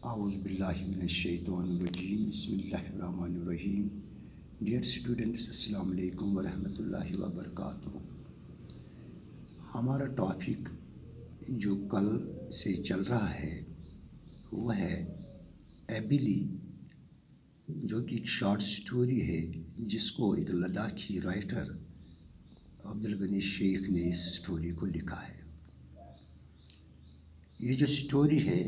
اعوذ باللہ من الشیطان الرجیم بسم اللہ الرحمن الرحیم. ڈیئر اسٹوڈنٹس، السلام علیکم ورحمۃ اللہ وبرکاتہ. ہمارا ٹاپک جو کل سے چل رہا ہے وہ ہے ایبیلی، جو کہ ایک شارٹ سٹوری ہے جس کو ایک لداخی رائٹر عبدالغنی شیخ نے اس سٹوری کو لکھا ہے. یہ جو سٹوری ہے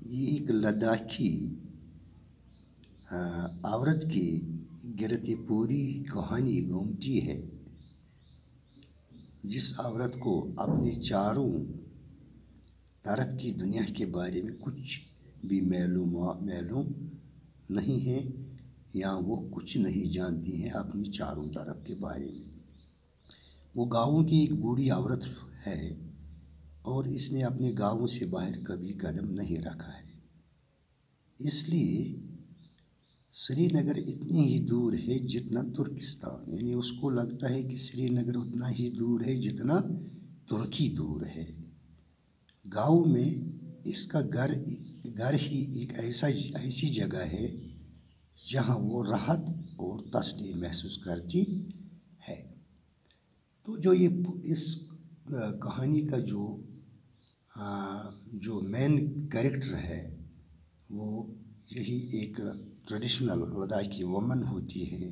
یہ ایک لداخی عورت کی گرد پوری کہانی گھومتی ہے، جس عورت کو اپنے چاروں طرف کی دنیا کے بارے میں کچھ بھی معلوم نہیں ہے، یا وہ کچھ نہیں جانتی ہیں اپنی چاروں طرف کے بارے میں. وہ گاؤں کی ایک بوڑھی عورت ہے اور اس نے اپنے گاؤں سے باہر کبھی قدم نہیں رکھا ہے. اس لیے سری نگر اتنی ہی دور ہے جتنا ترکستان، یعنی اس کو لگتا ہے کہ سری نگر اتنا ہی دور ہے جتنا ترکی دور ہے. گاؤں میں اس کا گھر ہی ایک ایسی جگہ ہے جہاں وہ راحت اور تسلی محسوس کرتی ہے. تو جو اس کہانی کا جو مین کریکٹر ہے وہ یہی ایک ٹریڈیشنل لداخی وومن ہوتی ہے،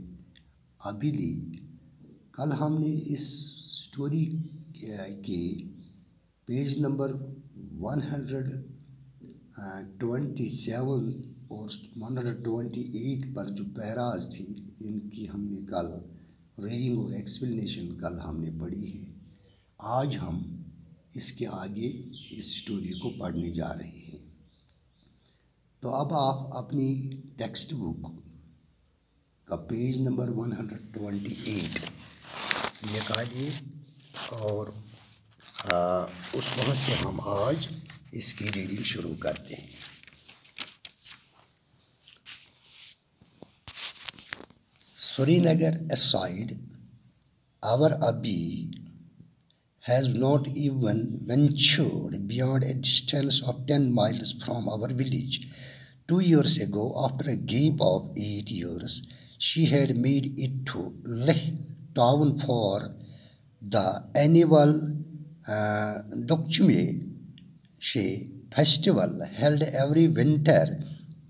ایبیلی. کل ہم نے اس سٹوری کے پیج نمبر 127 اور 128 پر جو پیراز تھی ان کی ہم نے کل ریڈنگ اور ایکسپلینیشن ہم نے پڑھی ہے. آج ہم اس کے آگے اس سٹوری کو پڑھنے جا رہے ہیں. تو اب آپ اپنی ٹیکسٹ بک کا پیج نمبر 128 نکالیے اور اس وہاں سے ہم آج اس کی ریڈنگ شروع کرتے ہیں. سری Nagar aside, our Abhi has not even ventured beyond a distance of 10 miles from our village. 2 years ago, after a gap of 8 years, she had made it to Leh town for the annual Dokchme festival held every winter.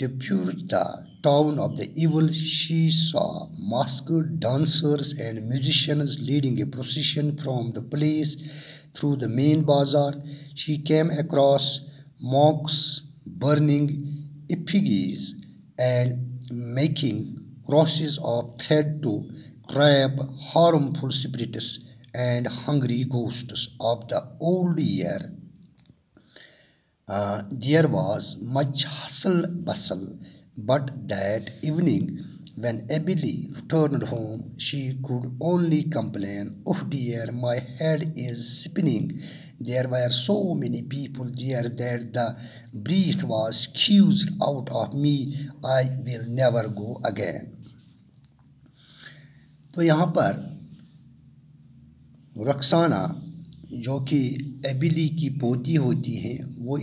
To purge the town of the evil, she saw masked dancers and musicians leading a procession from the place through the main bazaar. She came across monks burning effigies and making crosses of thread to trap harmful spirits and hungry ghosts of the old year. There was much hustle-bustle, but that evening, when Emily returned home, she could only complain, "Oh dear, my head is spinning. There were so many people there that the breath was squeezed out of me. I will never go again." تو یہاں پر رخسانہ جو کہ ایبیلی کی پوتی ہوتی ہیں وہ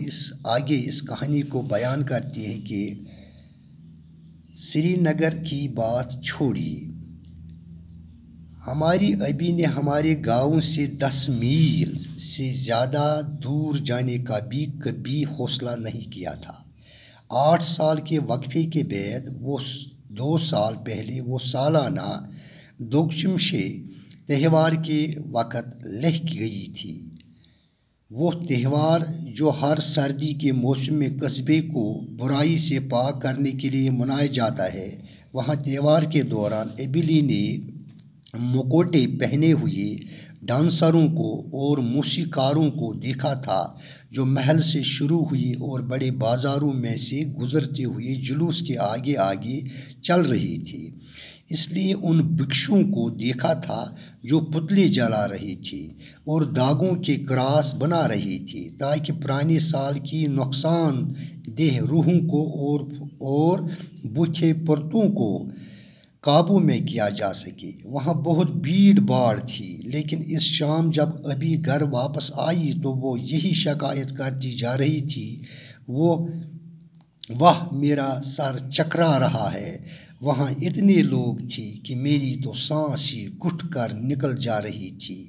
آگے اس کہانی کو بیان کرتی ہیں کہ سری نگر کی بات چھوڑی، ہماری ابی نے ہمارے گاؤں سے 10 میل سے زیادہ دور جانے کا بھی کبھی حوصلہ نہیں کیا تھا. 8 سال کے وقفے کے بعد 2 سال پہلے وہ سالانہ دوگچمشے تہوار کے وقت لہ گئی تھی. وہ تہوار جو ہر سردی کے موسم میں قصبے کو برائی سے پاک کرنے کے لیے منایا جاتا ہے، وہاں تہوار کے دوران ایبیلی نے مکوٹے پہنے ہوئے ڈانسروں کو اور موسیقاروں کو دیکھا تھا جو محل سے شروع ہوئی اور بڑے بازاروں میں سے گزرتے ہوئے جلوس کے آگے آگے چل رہی تھی. اس لیے ان بھکشوں کو دیکھا تھا جو پتلے جلا رہی تھی اور داغوں کے کراس بنا رہی تھی تاکہ پرانے سال کی نقصان دہ روحوں کو اور بھوکے پرتوں کو قابو میں کیا جا سکے. وہاں بہت بھیڑ بھاڑ تھی، لیکن اس شام جب ابھی گھر واپس آئی تو وہ یہی شکایت کرتی جا رہی تھی. وہ واہ میرا سر چکرا رہا ہے، وہاں اتنے لوگ تھے کہ میری تو سانس ہی گھٹ کر نکل جا رہی تھی،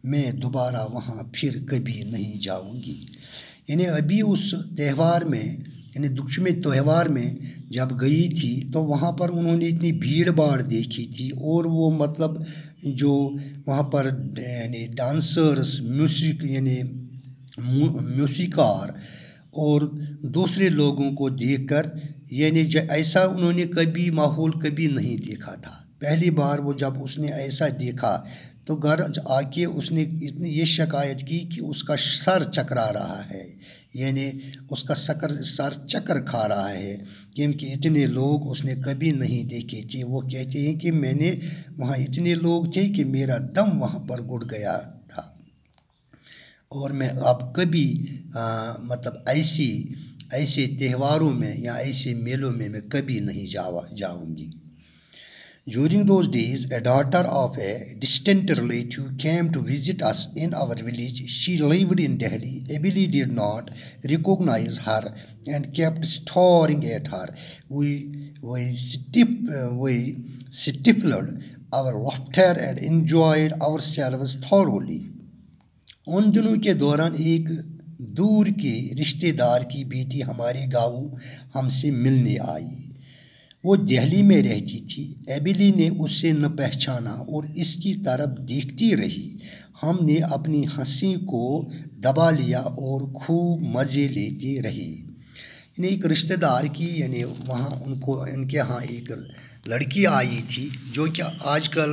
میں دوبارہ وہاں پھر کبھی نہیں جاؤں گی۔ یعنی ابھی اس تہوار میں، یعنی دکشمی تہوار میں جب گئی تھی تو وہاں پر انہوں نے اتنی بھیڑ بھاڑ دیکھی تھی، اور وہ مطلب جو وہاں پر یعنی ڈانسرس، یعنی موسیقار اور دوسرے لوگوں کو دیکھ کر، یعنی ایسا انہوں نے کبھی ماحول کبھی نہیں دیکھا تھا۔ پہلی بار وہ جب اس نے ایسا دیکھا تو گھر آ کے اس نے اتنی یہ شکایت کی کہ اس کا سر چکرا رہا ہے، یعنی اس کا سر چکر کھا رہا ہے، کیونکہ اتنے لوگ اس نے کبھی نہیں دیکھے تھے۔ وہ کہتے ہیں کہ میں نے وہاں اتنے لوگ تھے کہ میرا دم وہاں پر گھٹ گیا تھا، اور میں اب کبھی مطلب ایسے تہواروں میں یا ایسے میلوں میں کبھی نہیں جاؤں گی۔ During those days, a daughter of a distant relative came to visit us in our village. She lived in Delhi. Emily did not recognize her and kept staring at her. We stifled our laughter and enjoyed ourselves thoroughly. ان دنوں کے دوران ایک دور کے رشتہ دار کی بیٹی ہمارے گاؤں ہم سے ملنے آئی۔ وہ دہلی میں رہتی تھی۔ ایبلی نے اسے نہ پہچانا اور اس کی طرف دیکھتی رہی۔ ہم نے اپنی ہنسی کو دبا لیا اور خوب مزے لیتے رہے۔ یعنی ایک رشتہ دار کی، یعنی وہاں ان کے ہاں ایک لڑکی آئی تھی جو کہ آج کل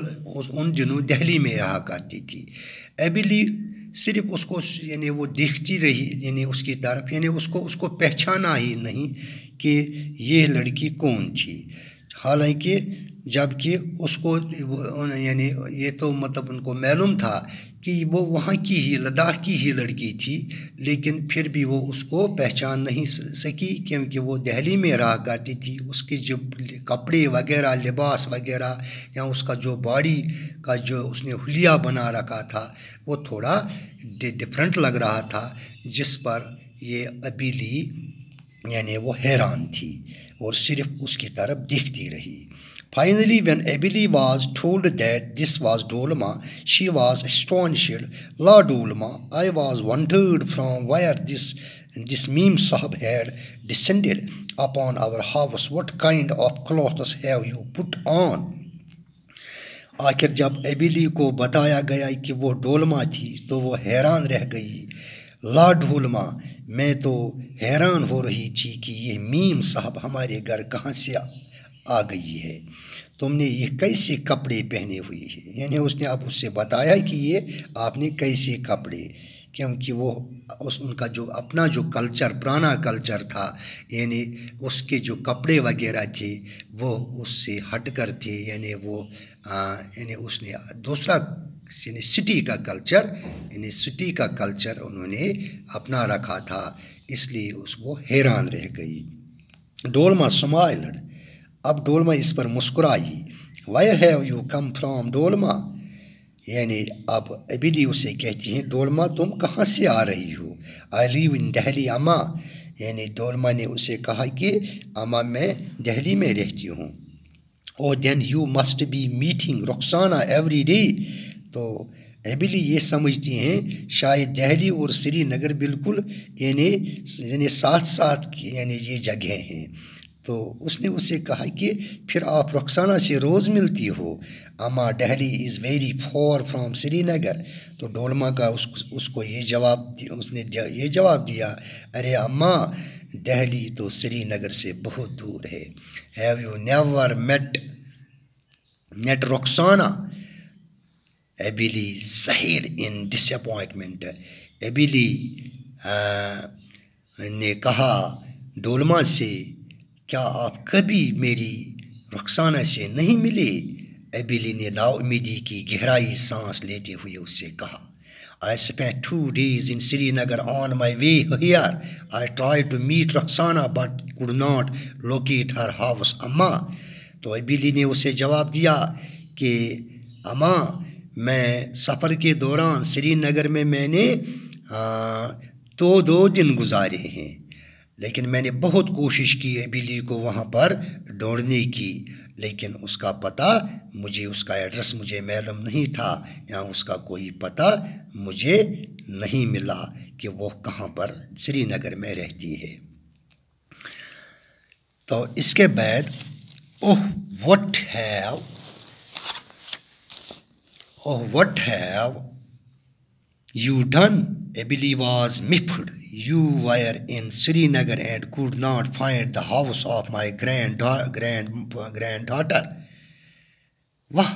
ان دنوں دہلی میں رہا کرتی تھی۔ ایبلی صرف اس کو یعنی وہ دیکھتی رہی، یعنی اس کی طرف، یعنی اس کو پہچانا ہی نہیں کہ یہ لڑکی کون تھی، حالانکہ جب کہ اس کو یعنی یہ تو مطلب ان کو معلوم تھا کہ وہ وہاں کی ہی، لداخ کی ہی لڑکی تھی، لیکن پھر بھی وہ اس کو پہچان نہیں سکی کیونکہ وہ دہلی میں رہا کرتی تھی۔ اس کے جو کپڑے وغیرہ، لباس وغیرہ، یا اس کا جو باڈی کا جو اس نے حلیہ بنا رکھا تھا وہ تھوڑا ڈفرینٹ لگ رہا تھا، جس پر یہ ایبلی یعنی وہ حیران تھی اور صرف اس کی طرف دیکھتی رہی۔ Finally, when Emily was told that this was Dolma, she was astonished. La Dolma, I was wondered from where this meme sahab had descended upon our house. What kind of clothes have you put on? آخر جب ایبلی کو بتایا گیا کہ وہ ڈولما تھی تو وہ حیران رہ گئی۔ لا ڈولما، میں تو حیران ہو رہی تھی کہ یہ میم صاحب ہمارے گھر کہاں سے آ گئی ہے، تم نے یہ کیسے کپڑے پہنے ہوئے ہیں۔ یعنی اس نے اب اس سے بتایا کہ یہ آپ نے کیسے کپڑے، کیونکہ وہ ان کا جو اپنا جو کلچر، پرانا کلچر تھا، یعنی اس کے جو کپڑے وغیرہ تھے وہ اس سے ہٹ کر تھے، یعنی وہ یعنی اس نے دوسرا یعنی سٹی کا کلچر انہوں نے اپنا رکھا تھا، اس لیے وہ حیران رہ گئی۔ ڈولما اسمائلڈ، اب ڈولما اس پر مسکرائی۔ Where have you come from, Dolma? یعنی اب ایبلی اسے کہتی ہیں ڈولما تم کہاں سے آ رہی ہو؟ I live in Delhi, اما، یعنی ڈولما نے اسے کہا کہ اما میں دہلی میں رہتی ہوں۔ Oh then you must be meeting Roxana every day. تو ایبلی یہ سمجھتی ہیں شاید دہلی اور سری نگر بالکل یعنی ساتھ یعنی یہ جگہ ہیں۔ تو اس نے اسے کہا کہ پھر آپ رخسانہ سے روز ملتی ہو؟ اما Delhi is very far from Srinagar. تو ڈولما کا اس کو یہ جواب، اس نے یہ جواب دیا، ارے اما دہلی تو سری نگر سے بہت دور ہے۔ Have you never met Rukhsana? ایبلی sighed in disappointment. ایبلی نے کہا ڈولما سے، کیا آپ کبھی میری رخسانہ سے نہیں ملے؟ ایبلی نے نا امیدی کی گہرائی سانس لیتے ہوئے اس سے کہا، I spent 2 days in Srinagar on my way here. I tried to meet Roxana but could not locate her house. اما، تو ایبلی نے اسے جواب دیا کہ اما میں سفر کے دوران سری نگر میں نے 2 دن گزارے ہیں، لیکن میں نے بہت کوشش کی ایبیلی کو وہاں پر ڈھونڈنے کی، لیکن اس کا پتہ مجھے، اس کا ایڈریس مجھے معلوم نہیں تھا، یا اس کا کوئی پتہ مجھے نہیں ملا کہ وہ کہاں پر سری نگر میں رہتی ہے۔ تو اس کے بعد what have you done? Ebeli was miffed. You were in Srinagar and could not find the house of my granddaughter. واہ،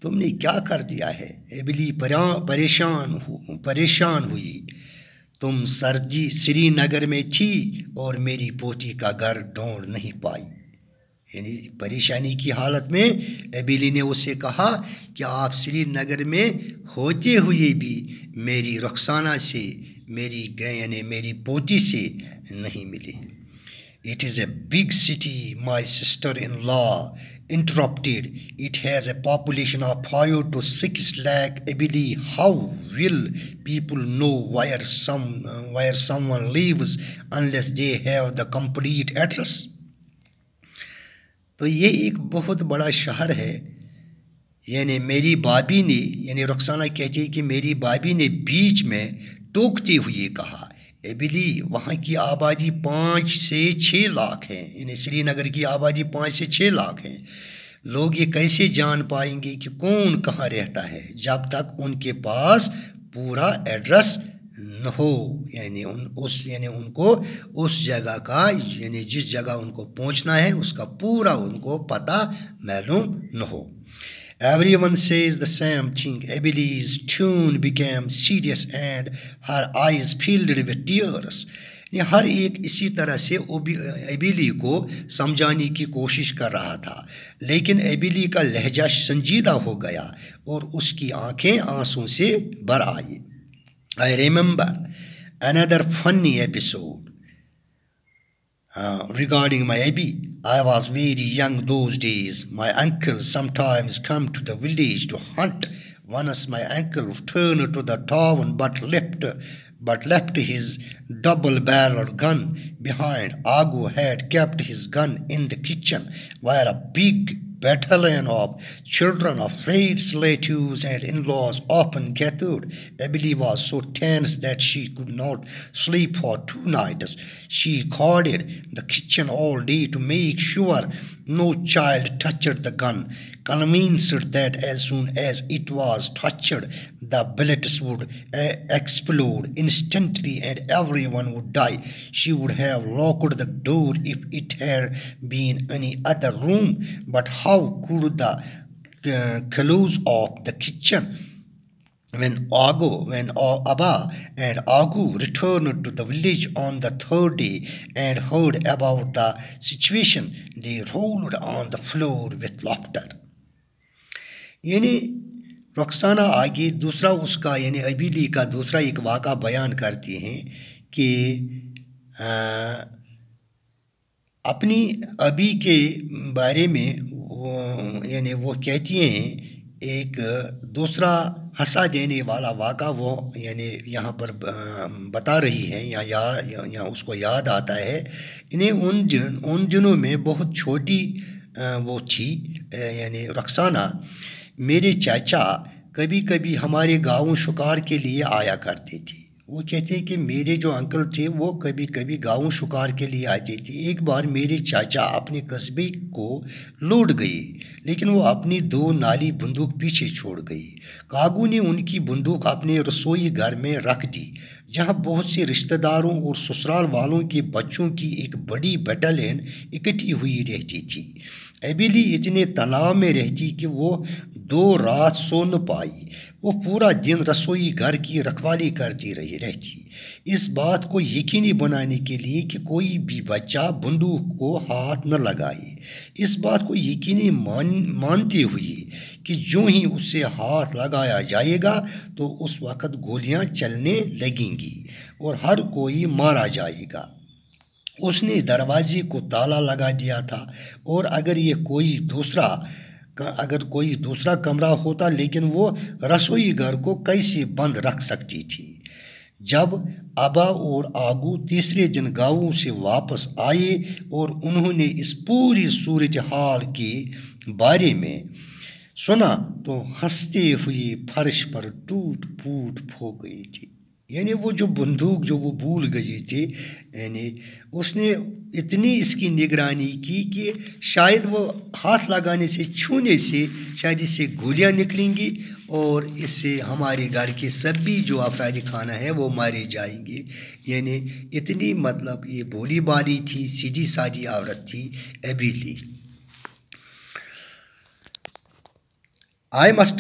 تم نے کیا کر دیا ہے؟ ایبلی پریشان ہوئی۔ تم سری نگر میں تھی اور میری پوتی کا گھر ڈھونڈ نہیں پائی۔ یعنی پریشانی کی حالت میں ایبیلی نے اسے کہا کہ آپ سری نگر میں ہوتے ہوئے بھی میری رخسانہ سے، میری پوتی سے نہیں ملی۔ It is a big city, my sister-in-law interrupted. It has a population of 5 to 6 lakh. Ebeli, how will people know where someone lives unless they have the complete address? تو یہ ایک بہت بڑا شہر ہے۔ یعنی میری بابی نے، یعنی رخسانہ کہتی ہے کہ میری بابی نے بیچ میں ٹوکتے ہوئے کہا، ایبلی وہاں کی آبادی 5 سے 6 لاکھ ہے، یعنی سری نگر کی آبادی 5 سے 6 لاکھ ہے۔ لوگ یہ کیسے جان پائیں گے کہ کون کہاں رہتا ہے جب تک ان کے پاس پورا ایڈریس نہ ہو، یعنی ان کو اس جگہ کا، یعنی جس جگہ ان کو پہنچنا ہے اس کا پورا ان کو پتہ معلوم نہ ہو۔ Everyone says the same thing. Ebeli's tone became serious and her eyes filled with tears. ہر ایک اسی طرح سے ایبیلی کو سمجھانے کی کوشش کر رہا تھا، لیکن ایبیلی کا لہجہ سنجیدہ ہو گیا اور اس کی آنکھیں آنسوں سے بھر آئی۔ I remember another funny episode regarding my Abby. I was very young those days. My uncle sometimes come to the village to hunt. Once my uncle returned to the town but left his double-barreled gun behind. Agu had kept his gun in the kitchen, where a big battalion of children of Freyd's relatives and in-laws often gathered. Ebeli was so tense that she could not sleep for 2 nights. She guarded the kitchen all day to make sure no child touched the gun, convinced that as soon as it was touched, the bullets would explode instantly and everyone would die. She would have locked the door if it had been any other room, but how could the close of the kitchen? When Abba and Agu returned to the village on the 3rd day and heard about the situation, they rolled on the floor with laughter. یعنی رخسانہ آگے دوسرا اس کا، یعنی ایبیلی کا دوسرا ایک واقعہ بیان کرتی ہیں کہ اپنی ابی کے بارے میں یعنی وہ کہتی ہیں ایک دوسرا ہنسا دینے والا واقعہ وہ یعنی یہاں پر بتا رہی ہیں یا اس کو یاد آتا ہے۔ انہیں ان دنوں میں بہت چھوٹی وہ تھی، یعنی رخسانہ، میرے چاچا کبھی کبھی ہمارے گاؤں شکار کے لیے آیا کرتے تھے۔ وہ کہتے ہیں کہ میرے جو انکل تھے وہ کبھی کبھی گاؤں شکار کے لیے آتے تھے۔ ایک بار میرے چاچا اپنے قصبے کو لوٹ گئے، لیکن وہ اپنی 2 نالی بندوق پیچھے چھوڑ گئی۔ کاگو نے ان کی بندوق اپنے رسوئی گھر میں رکھ دی، جہاں بہت سے رشتہ داروں اور سسرال والوں کے بچوں کی ایک بڑی بٹالین اکٹھی ہوئی رہتی تھی۔ ایبیلی اتنے تناؤ میں رہتی کہ وہ 2 رات سو نہ پائی۔ وہ پورا دن رسوئی گھر کی رکھوالی کرتی رہتی، اس بات کو یقینی بنانے کے لیے کہ کوئی بھی بچہ بندوق کو ہاتھ نہ لگائے، اس بات کو یقینی مانتے ہوئے کہ جو ہی اسے ہاتھ لگایا جائے گا تو اس وقت گولیاں چلنے لگیں گی اور ہر کوئی مارا جائے گا۔ اس نے دروازے کو تالا لگا دیا تھا، اور اگر کوئی دوسرا کمرہ ہوتا، لیکن وہ رسوئی گھر کو کیسے بند رکھ سکتی تھی؟ جب ابا اور آگو تیسرے دن گاؤں سے واپس آئے اور انہوں نے اس پوری صورتحال کے بارے میں سنا تو ہنستے ہوئے فرش پر ٹوٹ پھوٹ ہو گئی تھی. یعنی وہ جو بندوق جو وہ بھول گئی تھی، یعنی اس نے اتنی اس کی نگرانی کی کہ شاید وہ ہاتھ لگانے سے چھونے سے شاید اس سے گولیاں نکلیں گی اور اس سے ہمارے گھر کے سبھی جو افراد خانہ ہیں وہ مارے جائیں گے. یعنی اتنی مطلب یہ بولی بالی تھی، سیدھی سادھی عورت تھی ایبیلی. I must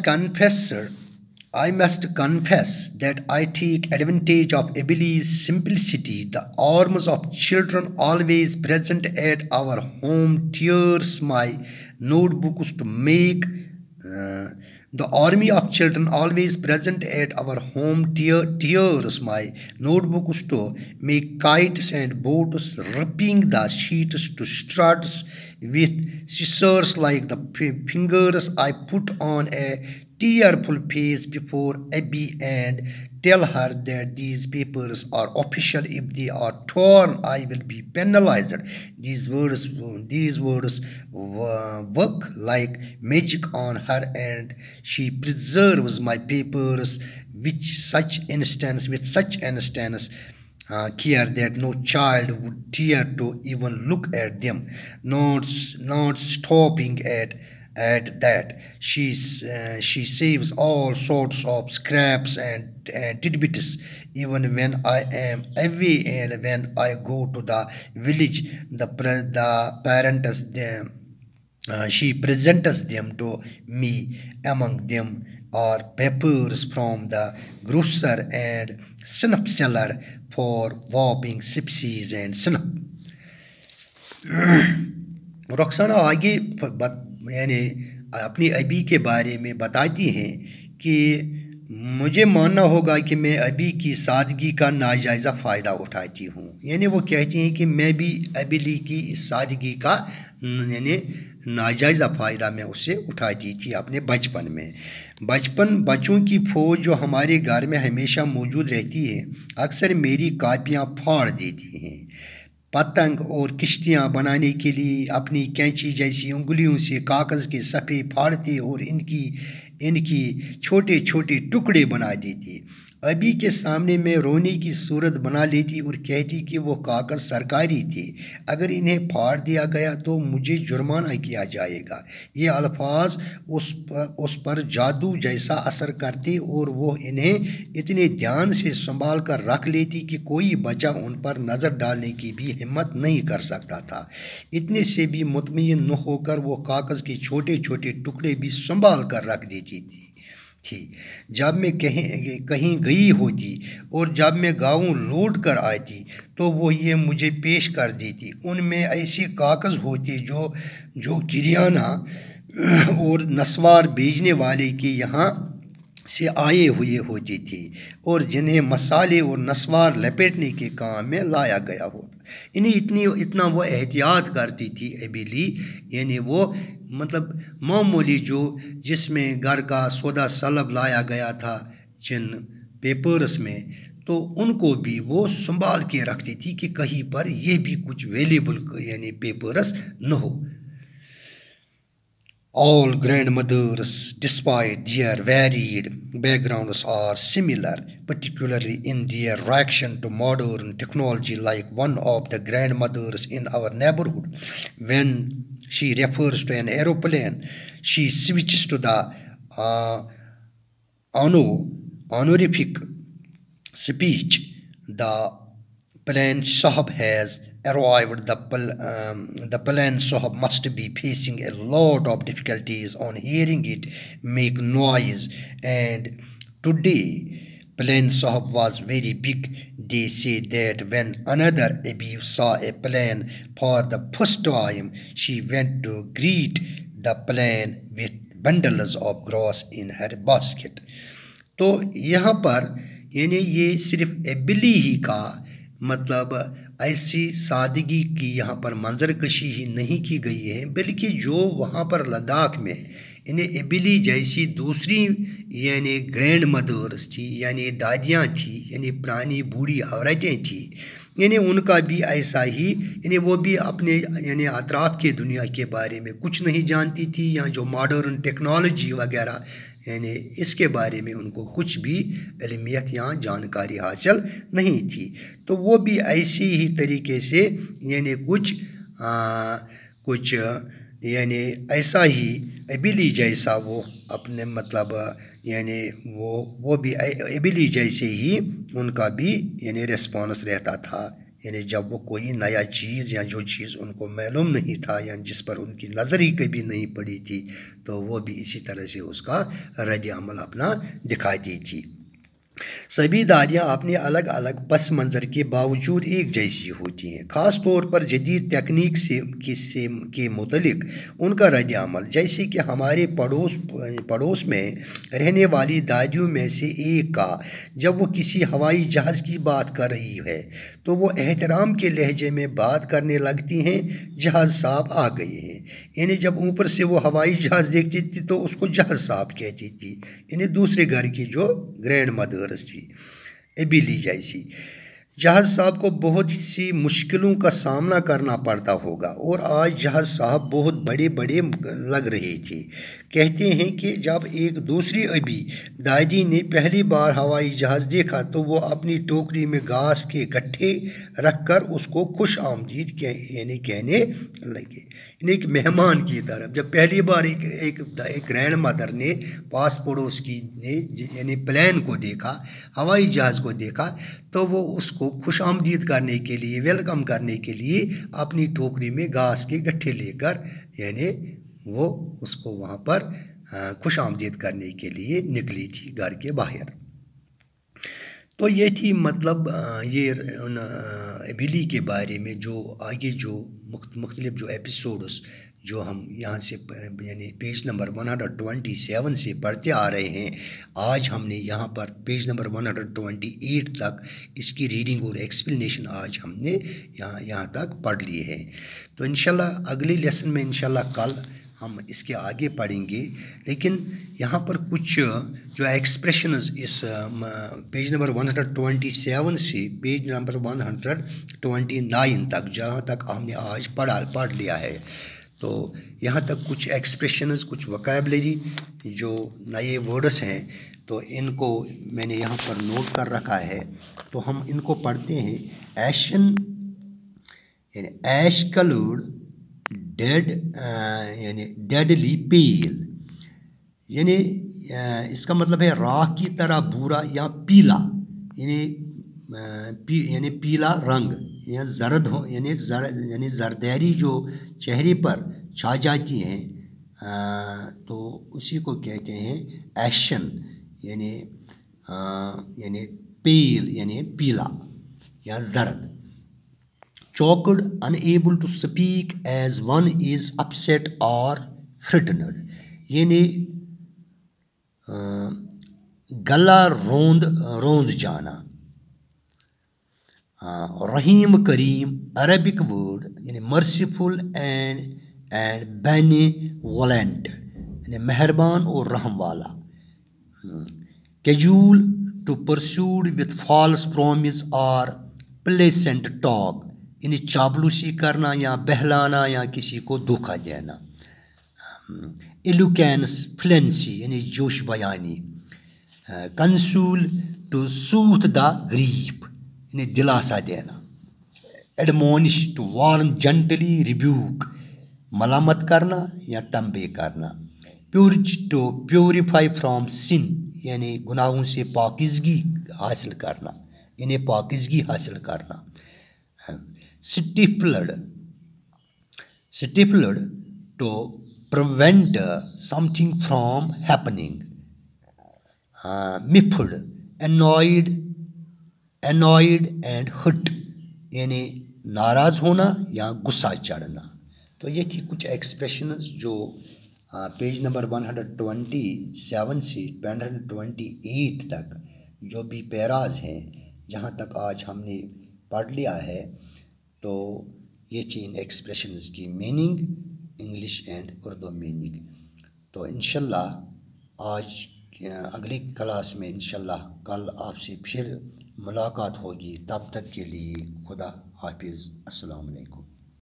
confess that I take advantage of Abili's simplicity. The arms of children always present at our home tears my notebooks to make the army of children always present at our home tears my notebooks to make kites and boats, ripping the sheets to struts with scissors like the fingers. I put on a tearful face before Abby and tell her that these papers are official. If they are torn, I will be penalized. These words work like magic on her, and she preserves my papers with such instance care that no child would dare to even look at them. Not stopping at that, she saves all sorts of scraps and tidbits. Even when I am away and when I go to the village, she presents them to me. Among them are papers from the grocer and snuff seller for whopping sipsies and snuff. Rukhsana آگے یعنی اپنی ابی کے بارے میں بتاتی ہیں کہ مجھے ماننا ہوگا کہ میں ابی کی سادگی کا ناجائزہ فائدہ اٹھاتی ہوں. یعنی وہ کہتی ہیں کہ میں بھی ابیلی کی اس سادگی کا یعنی ناجائزہ فائدہ میں اسے اٹھاتی تھی اپنے بچپن میں. بچوں کی فوج جو ہمارے گھر میں ہمیشہ موجود رہتی ہے اکثر میری کاپیاں پھاڑ دیتی ہیں. پتنگ اور کشتیاں بنانے کے لیے اپنی کینچی جیسی انگلیوں سے کاغذ کے صفحے پھاڑتے اور ان کی چھوٹے چھوٹے ٹکڑے بنا دیتی. ابھی کے سامنے میں رونے کی صورت بنا لیتی اور کہتی کہ وہ کاغذ سرکاری تھے، اگر انہیں پھاڑ دیا گیا تو مجھے جرمانہ کیا جائے گا. یہ الفاظ اس پر جادو جیسا اثر کرتے اور وہ انہیں اتنے دھیان سے سنبھال کر رکھ لیتی کہ کوئی بچہ ان پر نظر ڈالنے کی بھی ہمت نہیں کر سکتا تھا. اتنے سے بھی مطمئن نہ ہو کر وہ کاغذ کے چھوٹے چھوٹے ٹکڑے بھی سنبھال کر رکھ دیتی تھی. جب میں کہیں گئی ہوتی اور جب میں گاؤں لوٹ کر آتی تو وہ یہ مجھے پیش کر دیتی. ان میں ایسے کاغذ ہوتے جو کریانہ اور نسوار بیچنے والے کے یہاں سے آئے ہوئے ہوتی تھی اور جنہیں مسالے اور نسوار لپیٹنے کے کام میں لایا گیا ہوتا. اتنا وہ احتیاط کرتی تھی ایبیلی. یعنی وہ مطلب معمولی جس میں گھر کا سودا سلب لایا گیا تھا جن پیپرس میں، تو ان کو بھی وہ سنبھال کے رکھتی تھی کہ کہیں پر یہ بھی کچھ ویلیبل یعنی پیپرس نہ ہو. All grandmothers, despite their varied backgrounds, are similar, particularly in their reaction to modern technology. Like one of the grandmothers in our neighborhood, when she refers to an aeroplane, she switches to the honorific speech. The plane sahab has arrived. The plane sahab must be facing a lot of difficulties on hearing it make noise, and today plane sahab was very big. They say that when another Abi saw a plane for the first time, she went to greet the plane with bundles of grass in her basket. تو یہاں پر یعنی یہ صرف ایبلی ہی کا مطلب ایسی سادگی کی یہاں پر منظر کشی ہی نہیں کی گئی ہے، بلکہ جو وہاں پر لداخ میں انہیں ابلی جیسی دوسری یعنی گرینڈ مدرس تھی، یعنی دادیاں تھیں، یعنی پرانی بوڑھی عورتیں تھیں، یعنی ان کا بھی ایسا ہی، یعنی وہ بھی اپنے یعنی اطراف کے دنیا کے بارے میں کچھ نہیں جانتی تھی، یا جو ماڈرن ٹیکنالوجی وغیرہ یعنی اس کے بارے میں ان کو کچھ بھی علمیت یا جانکاری حاصل نہیں تھی، تو وہ بھی ایسی ہی طریقے سے یعنی کچھ یعنی ایسا ہی ابلی جیسا وہ اپنے مطلب یعنی وہ بھی ابلی جیسے ہی ان کا بھی یعنی ریسپانس رہتا تھا، یعنی جب وہ کوئی نیا چیز یا جو چیز ان کو معلوم نہیں تھا یا جس پر ان کی نظر ہی کبھی نہیں پڑی تھی، تو وہ بھی اسی طرح سے اس کا رد عمل اپنا دکھاتی تھی۔ سبھی دادیاں اپنے الگ الگ پس منظر کے باوجود ایک جیسی ہوتی ہیں، خاص طور پر جدید تکنیک کے متعلق ان کا رد عمل، جیسے کہ ہمارے پڑوس میں رہنے والی دادیوں میں سے ایک کا جب وہ کسی ہوائی جہاز کی بات کر رہی ہے تو وہ احترام کے لہجے میں بات کرنے لگتی ہیں، جہاز صاحب آ گئے ہیں، یعنی جب اوپر سے وہ ہوائی جہاز دیکھتی تھی تو اس کو جہاز صاحب کہتی تھی، یعنی دوسرے گھر کی جو گرینڈ مدرس تھی ابلی جیسی۔ جہاز صاحب کو بہت سی مشکلوں کا سامنا کرنا پڑتا ہوگا، اور آج جہاز صاحب بہت بڑے لگ رہے تھے۔ کہتے ہیں کہ جب ایک دوسری ابی دادی نے پہلی بار ہوائی جہاز دیکھا تو وہ اپنی ٹوکری میں گھاس کے گٹھے رکھ کر اس کو خوش آمدید یعنی کہنے لگے، یعنی ایک مہمان کی طرف۔ جب پہلی بار ایک گرینڈ مدر نے پاس پڑوس کی نے یعنی پلین کو دیکھا، ہوائی جہاز کو دیکھا، تو وہ اس کو خوش آمدید کرنے کے لیے، ویلکم کرنے کے لیے اپنی ٹوکری میں گھاس کے گٹھے لے کر یعنی وہ اس کو وہاں پر خوش آمدید کرنے کے لیے نکلی تھی گھر کے باہر۔ تو یہ تھی مطلب یہ ابلی کے بارے میں جو آگے جو مختلف جو ایپیسوڈز جو ہم یہاں سے یعنی پیج نمبر 127 سے پڑھتے آ رہے ہیں، آج ہم نے یہاں پر پیج نمبر 128 تک اس کی ریڈنگ اور ایکسپلینیشن آج ہم نے یہاں تک پڑھ لی ہے۔ تو انشاءاللہ اگلے لیسن میں انشاءاللہ کل ہم اس کے آگے پڑھیں گے، لیکن یہاں پر کچھ جو ایکسپریشنز اس پیج نمبر 127 سے پیج نمبر 129 تک جہاں تک ہم نے آج پڑھ لیا ہے، تو یہاں تک کچھ ایکسپریشنز، کچھ وکیبلری جو نئے ورڈز ہیں، تو ان کو میں نے یہاں پر نوٹ کر رکھا ہے، تو ہم ان کو پڑھتے ہیں۔ ایشن یعنی ایش کلرڈ یعنی ڈیڈلی پیل، یعنی اس کا مطلب ہے راکھ کی طرح برا یا پیلا، یعنی پیلا رنگ یا زرد ہو، یعنی زردیری جو چہرے پر چھا جاتی ہیں، تو اسی کو کہتے ہیں ایشن، یعنی پیل یعنی پیلا یا زرد۔ چوکڈ unable to speak as one is upset or frightened، یعنی گلا روند جانا۔ رحیم کریم عربک ورڈ یعنی مرسیفل اینڈ بیnevolent، یعنی مہربان اور رحم والا۔ cajole to pursue with false promise or pleasant talk، یعنی چاپلوسی کرنا یا بہلانا یا کسی کو دھوکہ دینا۔ eloquence fluency یعنی جوش بیانی۔ console to soothe the grief، یعنی دلاسا دینا۔ admonish to warn gently rebuke، ملامت کرنا یا تنبیہ کرنا۔ purge to purify from sin، یعنی گناہوں سے پاکیزگی حاصل کرنا، یعنی پاکیزگی حاصل کرنا۔ stifled to prevent something from happening۔ miffed annoyed and hurt، یعنی ناراض ہونا یا غصہ چڑھنا۔ تو یہ تھی کچھ ایکسپریشنز جو پیج نمبر 127 سے 128 تک جو بھی پیراز ہیں جہاں تک آج ہم نے پڑھ لیا ہے، تو یہ تھی ان ایکسپریشنز کی meaning, English and Urdu meaning. تو انشاءاللہ آج اگلی کلاس میں انشاءاللہ کل آپ سے پھر ملاقات ہوگی. تب تک کے لیے خدا حافظ. السلام علیکم.